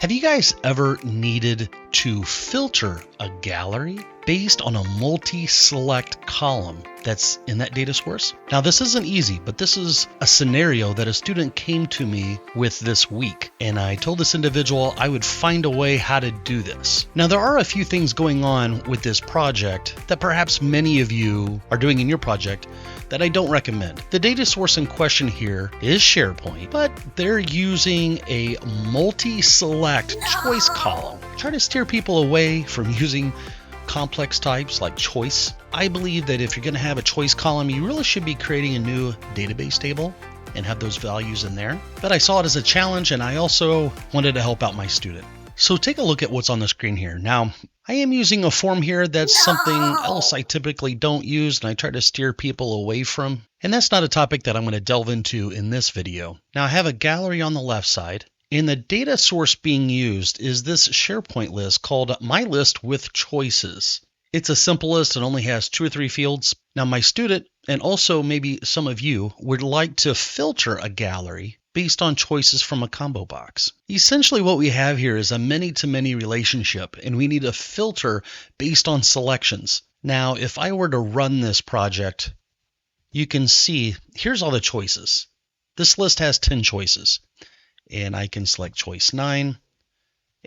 Have you guys ever needed to filter a gallery based on a multi-select column that's in that data source? Now, this isn't easy, but this is a scenario that a student came to me with this week, and I told this individual I would find a way how to do this. Now, there are a few things going on with this project that perhaps many of you are doing in your project that I don't recommend. The data source in question here is SharePoint, but they're using a multi-select choice column. Try to steer people away from using complex types like choice. I believe that if you're going to have a choice column, you really should be creating a new database table and have those values in there. But I saw it as a challenge, and I also wanted to help out my student. So take a look at what's on the screen here. Now, I am using a form here that's something else I typically don't use, and I try to steer people away from. And that's not a topic that I'm going to delve into in this video. Now, I have a gallery on the left side, and the data source being used is this SharePoint list called My List with Choices. It's a simple list and only has 2 or 3 fields. Now, my student, and also maybe some of you, would like to filter a gallery based on choices from a combo box. Essentially what we have here is a many-to-many relationship, and we need a filter based on selections. Now, if I were to run this project, you can see here's all the choices. This list has 10 choices, and I can select choice 9.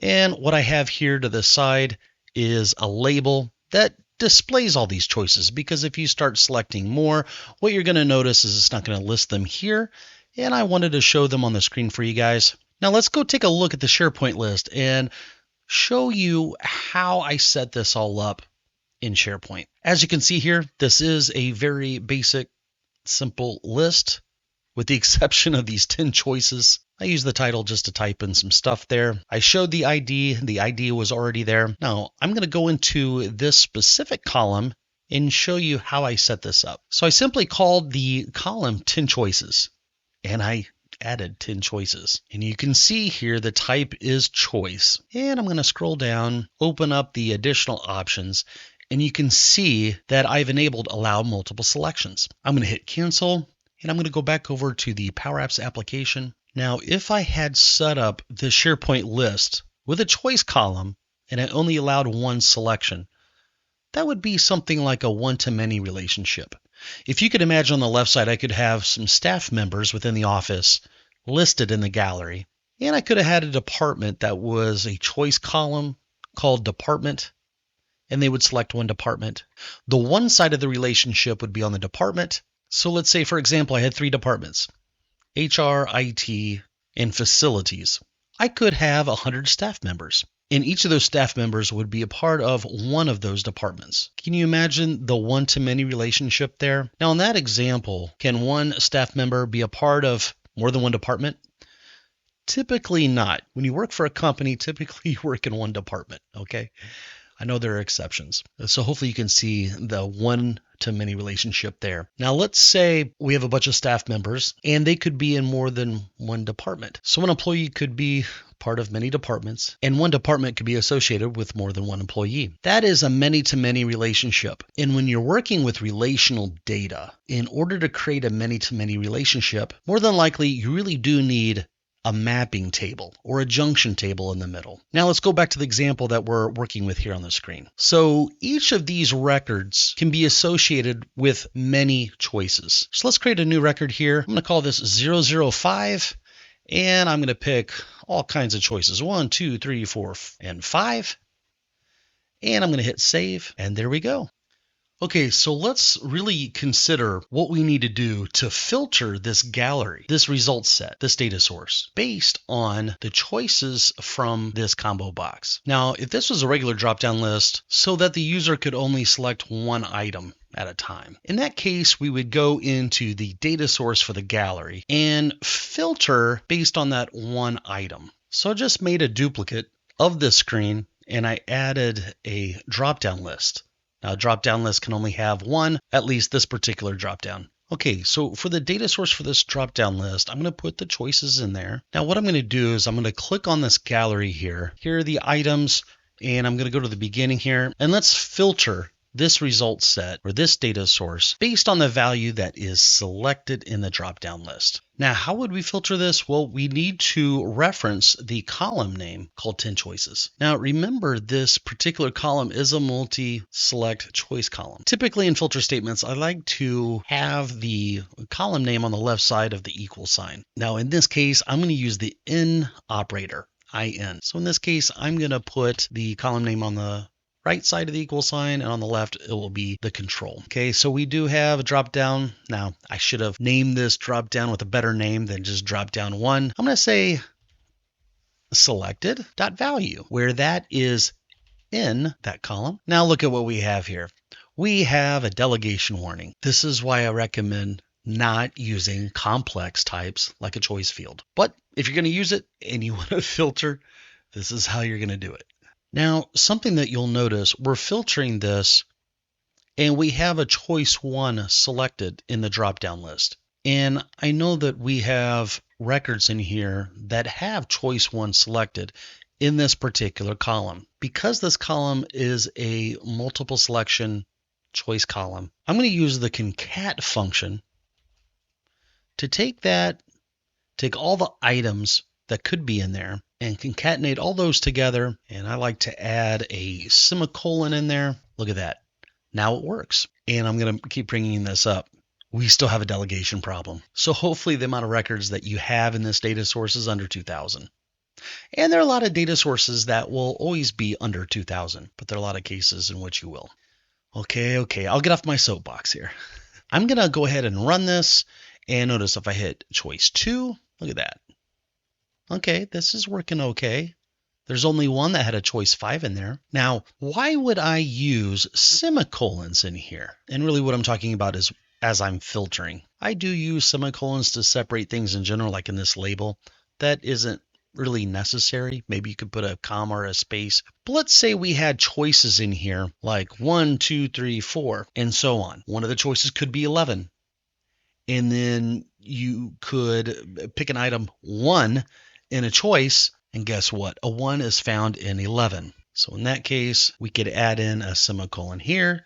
And what I have here to the side is a label that displays all these choices, because if you start selecting more, what you're going to notice is it's not going to list them here. And I wanted to show them on the screen for you guys. Now let's go take a look at the SharePoint list and show you how I set this all up in SharePoint. As you can see here, this is a very basic, simple list with the exception of these 10 choices. I used the title just to type in some stuff there. I showed the ID was already there. Now I'm going to go into this specific column and show you how I set this up. So I simply called the column 10 choices. And I added 10 choices. And you can see here the type is choice. And I'm going to scroll down, open up the additional options, and you can see that I've enabled allow multiple selections. I'm going to hit cancel, and I'm going to go back over to the PowerApps application. Now, if I had set up the SharePoint list with a choice column and I only allowed one selection, that would be something like a one-to-many relationship. If you could imagine on the left side, I could have some staff members within the office listed in the gallery. And I could have had a department that was a choice column called department, and they would select one department. The one side of the relationship would be on the department. So let's say, for example, I had 3 departments, HR, IT, and facilities. I could have 100 staff members. And each of those staff members would be a part of one of those departments. Can you imagine the one-to-many relationship there? Now, in that example, can one staff member be a part of more than one department? Typically not. When you work for a company, typically you work in one department, okay? I know there are exceptions. So hopefully you can see the one-to-many relationship there. Now, let's say we have a bunch of staff members, and they could be in more than one department. So an employee could be part of many departments, and one department could be associated with more than one employee. That is a many-to-many relationship. And when you're working with relational data, in order to create a many-to-many relationship, more than likely you really do need a mapping table or a junction table in the middle. Now let's go back to the example that we're working with here on the screen. So each of these records can be associated with many choices. So let's create a new record here. I'm going to call this 005. And I'm going to pick all kinds of choices, 1, 2, 3, 4, and 5. And I'm going to hit save, and there we go. Okay, so let's really consider what we need to do to filter this gallery, this result set, this data source, based on the choices from this combo box. Now, if this was a regular drop-down list so that the user could only select one item at a time, in that case, we would go into the data source for the gallery and filter based on that one item. So I just made a duplicate of this screen and I added a drop-down list. Now, a drop-down list can only have one, at least this particular drop-down. Okay, so for the data source for this drop-down list, I'm going to put the choices in there. Now, what I'm going to do is I'm going to click on this gallery here. Here are the items, and I'm going to go to the beginning here, and let's filter this result set or this data source based on the value that is selected in the drop-down list. Now, how would we filter this? Well, we need to reference the column name called 10 choices. Now, remember this particular column is a multi-select choice column. Typically in filter statements, I like to have the column name on the left side of the equal sign. Now, in this case, I'm going to use the in operator, IN. So in this case, I'm going to put the column name on the right side of the equal sign, and on the left, it will be the control. Okay, so we do have a drop down. Now, I should have named this drop down with a better name than just drop down one. I'm going to say selected.value, where that is in that column. Now look at what we have here. We have a delegation warning. This is why I recommend not using complex types like a choice field. But if you're going to use it and you want to filter, this is how you're going to do it. Now, something that you'll notice, we're filtering this and we have a choice one selected in the drop-down list. And I know that we have records in here that have choice one selected in this particular column. Because this column is a multiple selection choice column, I'm going to use the concat function to take all the items that could be in there and concatenate all those together. And I like to add a semicolon in there. Look at that. Now it works. And I'm going to keep bringing this up. We still have a delegation problem. So hopefully the amount of records that you have in this data source is under 2,000. And there are a lot of data sources that will always be under 2,000, but there are a lot of cases in which you will. Okay, I'll get off my soapbox here. I'm going to go ahead and run this. And notice if I hit choice 2, look at that. Okay, this is working okay. There's only one that had a choice 5 in there. Now, why would I use semicolons in here? And really what I'm talking about is as I'm filtering. I do use semicolons to separate things in general, like in this label. That isn't really necessary. Maybe you could put a comma or a space. But let's say we had choices in here like 1, 2, 3, 4, and so on. One of the choices could be 11. And then you could pick an item 1 in a choice, and guess what? A 1 is found in 11. So in that case, we could add in a semicolon here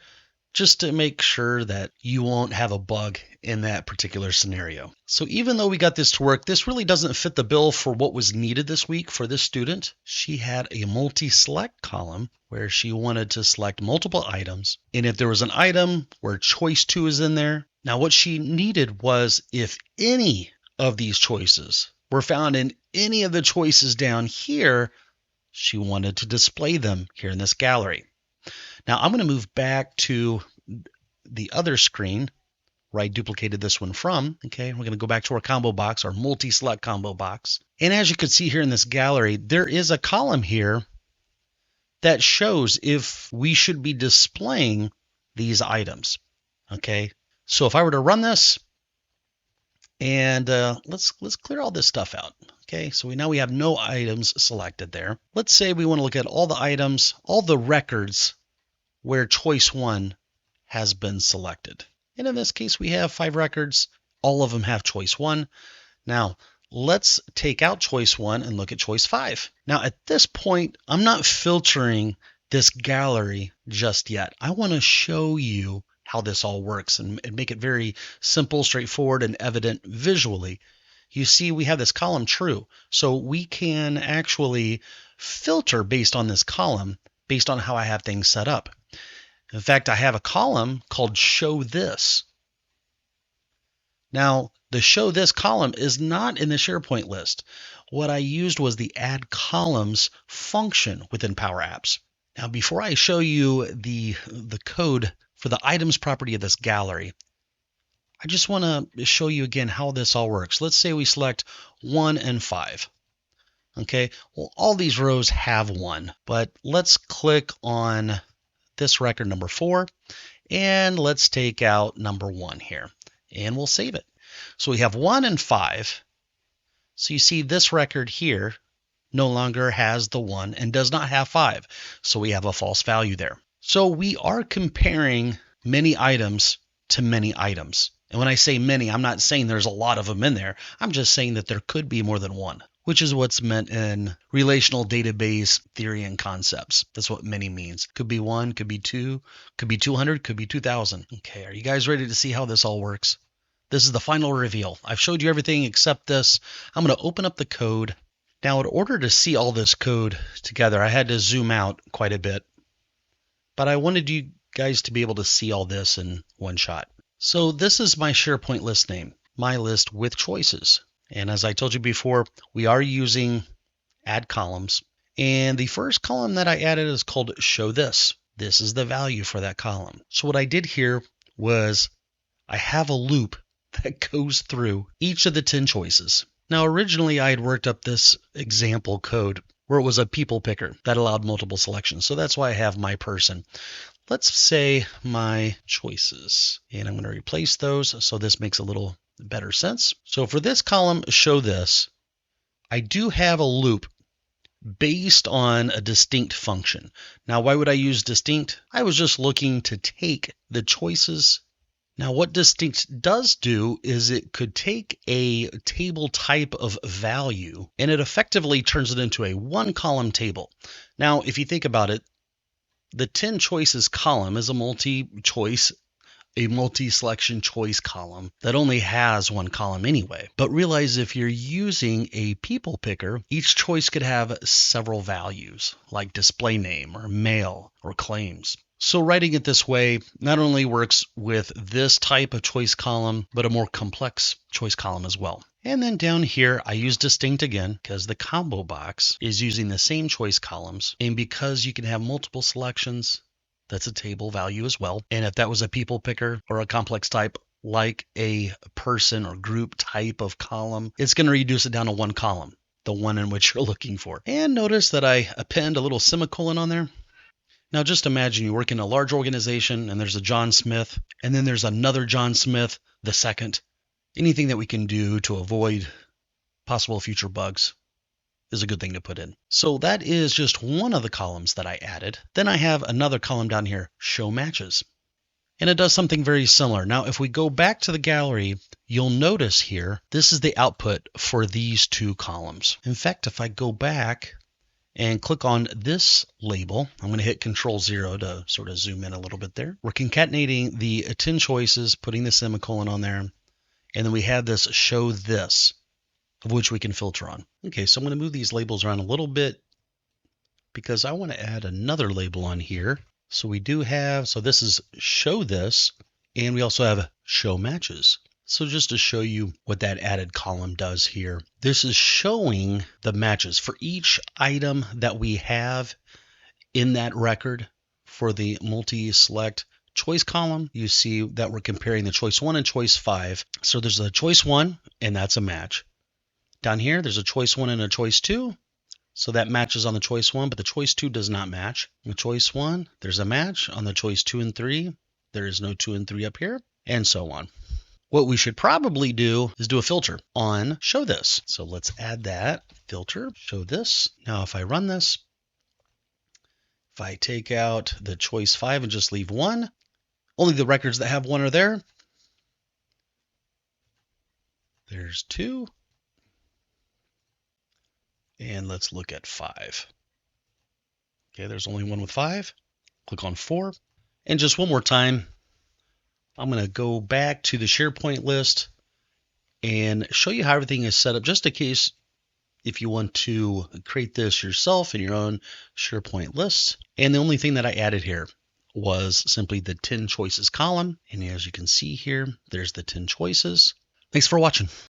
just to make sure that you won't have a bug in that particular scenario. So even though we got this to work, this really doesn't fit the bill for what was needed this week for this student. She had a multi-select column where she wanted to select multiple items. And if there was an item where choice 2 is in there, now what she needed was if any of these choices were found in any of the choices down here, she wanted to display them here in this gallery. Now I'm going to move back to the other screen where I duplicated this one from. Okay, we're going to go back to our combo box, our multi-select combo box. And as you can see here in this gallery, there is a column here that shows if we should be displaying these items. Okay, so if I were to run this, and let's clear all this stuff out. Okay, so now we have no items selected there. Let's say we want to look at all the items, all the records where choice 1 has been selected. And in this case, we have 5 records. All of them have choice 1. Now, let's take out choice 1 and look at choice 5. Now, at this point, I'm not filtering this gallery just yet. I want to show you how this all works and make it very simple, straightforward, and evident visually. You see, we have this column true. So we can actually filter based on this column, based on how I have things set up. In fact, I have a column called show this. Now, the show this column is not in the SharePoint list. What I used was the add columns function within PowerApps. Now, before I show you the code for the items property of this gallery, I just want to show you again how this all works. Let's say we select 1 and 5. Okay, well, all these rows have 1, but let's click on this record number 4, and let's take out number 1 here, and we'll save it. So we have 1 and 5. So you see this record here no longer has the 1 and does not have 5. So we have a false value there. So we are comparing many items to many items. And when I say many, I'm not saying there's a lot of them in there. I'm just saying that there could be more than one. which is what's meant in relational database theory and concepts. That's what many means. Could be 1, could be 2, could be 200, could be 2,000. Okay, are you guys ready to see how this all works? This is the final reveal. I've showed you everything except this. I'm going to open up the code. Now, in order to see all this code together, I had to zoom out quite a bit. But I wanted you guys to be able to see all this in one shot. So this is my SharePoint list name, my list with choices. And as I told you before, we are using add columns. And the first column that I added is called show this. This is the value for that column. So what I did here was I have a loop that goes through each of the 10 choices. Now, originally I had worked up this example code where it was a people picker that allowed multiple selections. So that's why I have my person. Let's say my choices, and I'm going to replace those so this makes a little better sense. So for this column, show this, I do have a loop based on a distinct function. Now, why would I use distinct? I was just looking to take the choices. Now, what distinct does do is it could take a table type of value and it effectively turns it into a one-column table. Now, if you think about it, the 10 choices column is a multi-selection choice column that only has one column anyway. But realize if you're using a people picker, each choice could have several values like display name or mail or claims. So writing it this way not only works with this type of choice column, but a more complex choice column as well. And then down here, I use distinct again because the combo box is using the same choice columns. And because you can have multiple selections, that's a table value as well. And if that was a people picker or a complex type, like a person or group type of column, it's going to reduce it down to one column, the one in which you're looking for. And notice that I append a little semicolon on there. Now just imagine you work in a large organization and there's a John Smith, and then there's another John Smith, the second. Anything that we can do to avoid possible future bugs is a good thing to put in. So that is just one of the columns that I added. Then I have another column down here, show matches. And it does something very similar. Now, if we go back to the gallery, you'll notice here, this is the output for these two columns. In fact, if I go back and click on this label, I'm going to hit Control-0 to sort of zoom in a little bit there. We're concatenating the 10 choices, putting the semicolon on there, and then we have this show this, of which we can filter on. Okay, so I'm going to move these labels around a little bit because I want to add another label on here. So we do have, so this is show this, and we also have show matches. So just to show you what that added column does here, this is showing the matches for each item that we have in that record for the multi-select choice column. You see that we're comparing the choice 1 and choice 5. So there's a choice 1, and that's a match. Down here, there's a choice 1 and a choice 2. So that matches on the choice 1, but the choice 2 does not match. On the choice 1, there's a match. On the choice 2 and 3, there is no 2 and 3 up here, and so on. What we should probably do is do a filter on show this. So let's add that filter, show this. Now, if I run this, if I take out the choice 5 and just leave 1, only the records that have 1 are there. There's 2. And let's look at 5. Okay, there's only 1 with 5. Click on 4. And just one more time, I'm going to go back to the SharePoint list and show you how everything is set up, just in case if you want to create this yourself in your own SharePoint list. And the only thing that I added here was simply the 10 choices column. And as you can see here, there's the 10 choices. Thanks for watching.